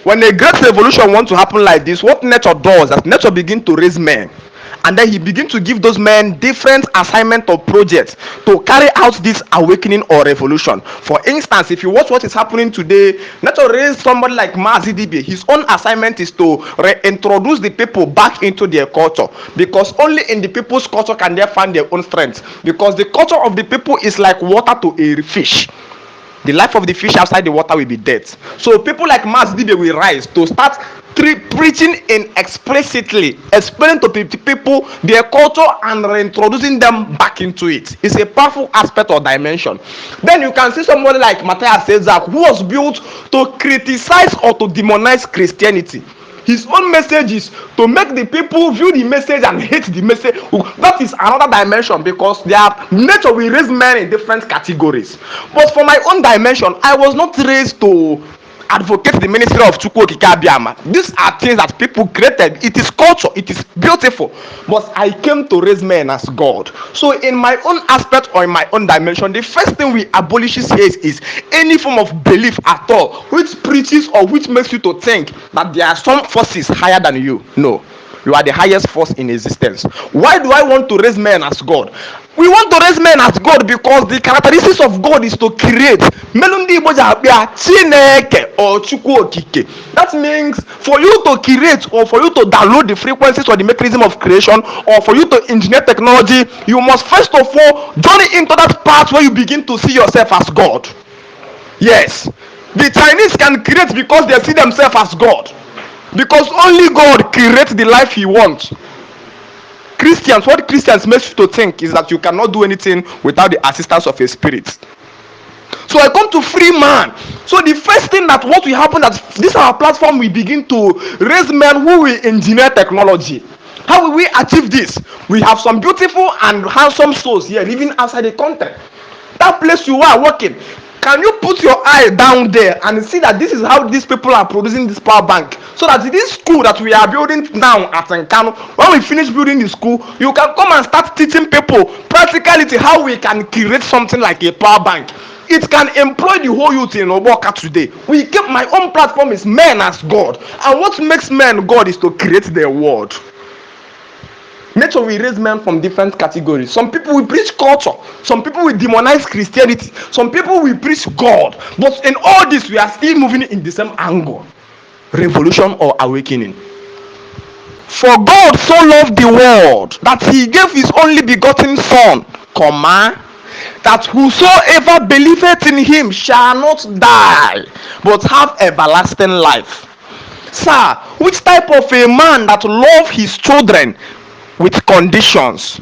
When a great revolution wants to happen like this, what nature does, that nature begin to raise men, and then he begin to give those men different assignment or projects to carry out this awakening or revolution. For instance, if you watch what is happening today, nature raised somebody like Mazidibe. His own assignment is to reintroduce the people back into their culture, because only in the people's culture can they find their own strength, because the culture of the people is like water to a fish. The life of the fish outside the water will be dead. So people like Mazidibe will rise to start preaching in explicitly, explaining to people their culture and reintroducing them back into it. It's a powerful aspect or dimension. Then you can see somebody like Matthias Sezak, who was built to criticize or to demonize Christianity. His own message is to make the people view the message and hate the message. That is another dimension, because their nature will raise men in different categories. But for my own dimension, I was not raised to advocate the ministry of Chukwuokike Abiama. These are things that people created. It is culture, it is beautiful, but I came to raise men as God. So in my own aspect or in my own dimension, the first thing we abolishes here is any form of belief at all which preaches or which makes you to think that there are some forces higher than you. No, you are the highest force in existence. Why do I want to raise men as God? We want to raise men as God because the characteristics of God is to create. That means for you to create, or for you to download the frequencies or the mechanism of creation, or for you to engineer technology, you must first of all journey into that part where you begin to see yourself as God. Yes, the Chinese can create because they see themselves as God, because only God creates the life he wants. Christians, what Christians make you to think is that you cannot do anything without the assistance of a spirit. So I come to free man. So the first thing that what will happen, that this our platform, we begin to raise men who will engineer technology. How will we achieve this? We have some beautiful and handsome souls here living outside the country. That place you are working, can you put your eye down there and see that this is how these people are producing this power bank? So that this school that we are building now at Nkano, when we finish building the school, you can come and start teaching people practicality how we can create something like a power bank. It can employ the whole youth in Oboka today. We keep, my own platform is men as God, and what makes men God is to create their world. Nature will raise men from different categories. Some people will preach culture. Some people will demonize Christianity. Some people will preach God. But in all this, we are still moving in the same angle. Revolution or awakening. For God so loved the world that he gave his only begotten Son, that whosoever believeth in him shall not die, but have everlasting life. Sir, which type of a man that love his children with conditions?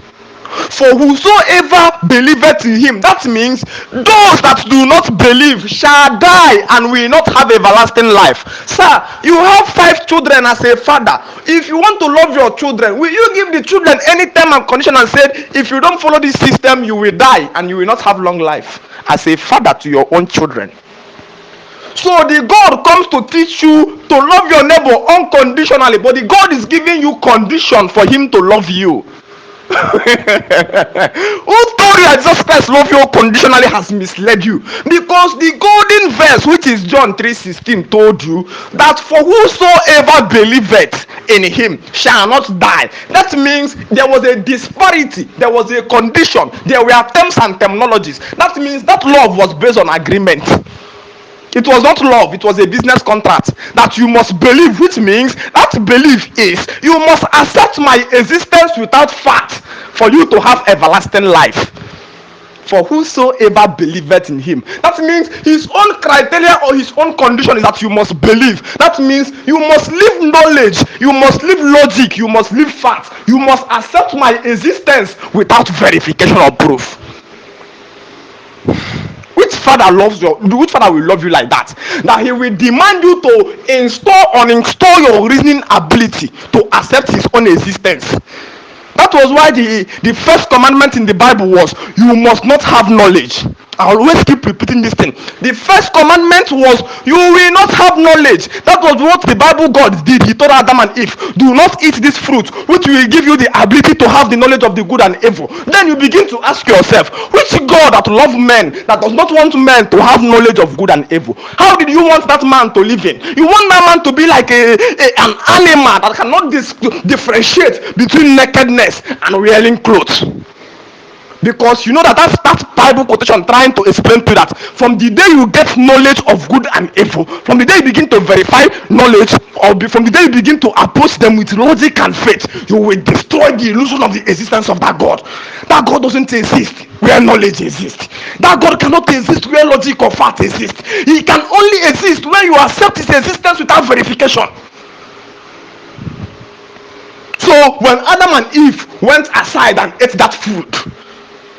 For whosoever believeth in him, that means those that do not believe shall die and will not have everlasting life. Sir, you have 5 children as a father. If you want to love your children, will you give the children any term and condition and say, if you don't follow this system, you will die and you will not have long life? As a father to your own children. So the God comes to teach you to love your neighbor unconditionally, but the God is giving you condition for him to love you. Who told you that Jesus Christ love you conditionally has misled you? Because the golden verse, which is John 3:16, told you that for whosoever believeth in him shall not die. That means there was a disparity, there was a condition, there were terms and terminologies. That means that love was based on agreement. It was not love, it was a business contract that you must believe, which means that belief is you must accept my existence without fact for you to have everlasting life. For whosoever believeth in him. That means his own criteria or his own condition is that you must believe. That means you must live knowledge, you must live logic, you must live fact. You must accept my existence without verification or proof. Which father will love you like that? That he will demand you to uninstall your reasoning ability to accept his own existence. That was why the first commandment in the Bible was, you must not have knowledge. I always keep repeating this thing. The first commandment was, you will not have knowledge. That was what the Bible God did. He told Adam and Eve, do not eat this fruit, which will give you the ability to have the knowledge of the good and evil. Then you begin to ask yourself, which God that loves men, that does not want men to have knowledge of good and evil? How did you want that man to live in? You want that man to be like an animal that cannot differentiate between nakedness and wearing clothes? Because you know that that's Bible quotation trying to explain to you that from the day you get knowledge of good and evil, from the day you begin to verify knowledge, from the day you begin to approach them with logic and faith, you will destroy the illusion of the existence of that God. That God doesn't exist where knowledge exists. That God cannot exist where logic or fact exists. He can only exist when you accept his existence without verification. So when Adam and Eve went aside and ate that fruit,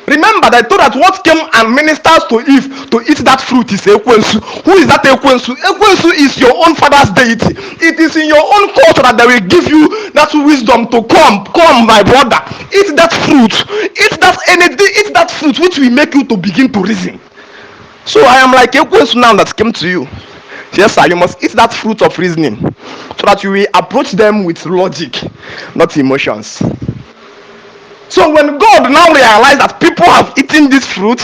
remember that I told that what came and ministers to Eve to eat that fruit is Ekwensu. Who is that Ekwensu? Ekwensu is your own father's deity. It is in your own culture that they will give you that wisdom to come, my brother. Eat that fruit. Eat that energy. Eat that fruit which will make you to begin to reason. So I am like Ekwensu now that came to you. Yes, sir, you must eat that fruit of reasoning so that you will approach them with logic, not emotions. So when God now realized that people have eaten this fruit,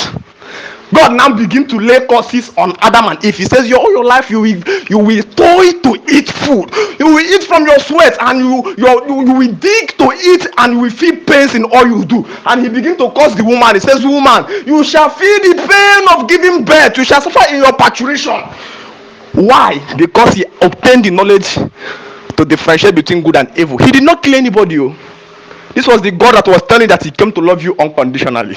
God now begin to lay curses on Adam and Eve. He says, all your life you will toil to eat food. You will eat from your sweat, and you will dig to eat, and you will feel pains in all you do. And he begin to curse the woman. He says, woman, you shall feel the pain of giving birth. You shall suffer in your parturition. Why? Because he obtained the knowledge to differentiate between good and evil. He did not kill anybody. This was the God that was telling that he came to love you unconditionally.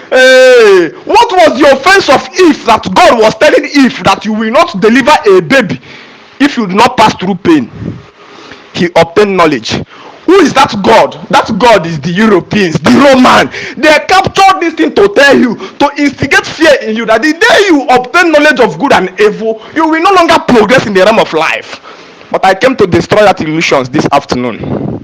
Hey, what was the offense of Eve that God was telling Eve that you will not deliver a baby if you do not pass through pain? He obtained knowledge. Who is that God? That God is the Europeans, the Roman. They captured this thing to tell you, to instigate fear in you, that the day you obtain knowledge of good and evil, you will no longer progress in the realm of life. But I came to destroy that illusions this afternoon.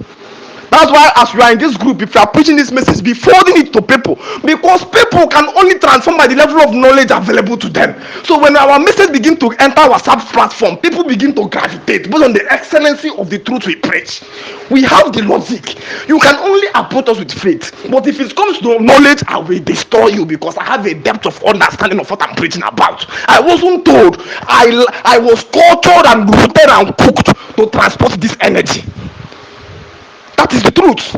That's why as you are in this group, if you are preaching this message, be forwarding it to people, because people can only transform by the level of knowledge available to them. So when our message begin to enter our WhatsApp platform, people begin to gravitate based on the excellency of the truth we preach. We have the logic. You can only approach us with faith, but if it comes to knowledge, I will destroy you, because I have a depth of understanding of what I'm preaching about. I wasn't told. I was cultured and rooted and cooked to transport this energy. That is the truth.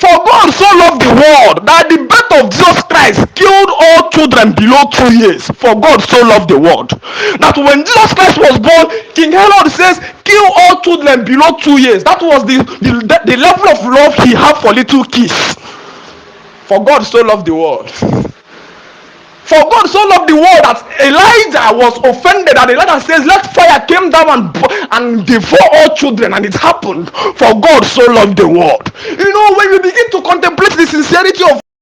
For God so loved the world that the birth of Jesus Christ killed all children below 2 years. For God so loved the world that when Jesus Christ was born, King Herod says, kill all children below 2 years. That was the level of love he had for little kids. For God so loved the world. For God so loved the world that Elijah was offended, and Elijah says, let fire come down and devour all children, and it happened. For God so loved the world. You know, when we begin to contemplate the sincerity of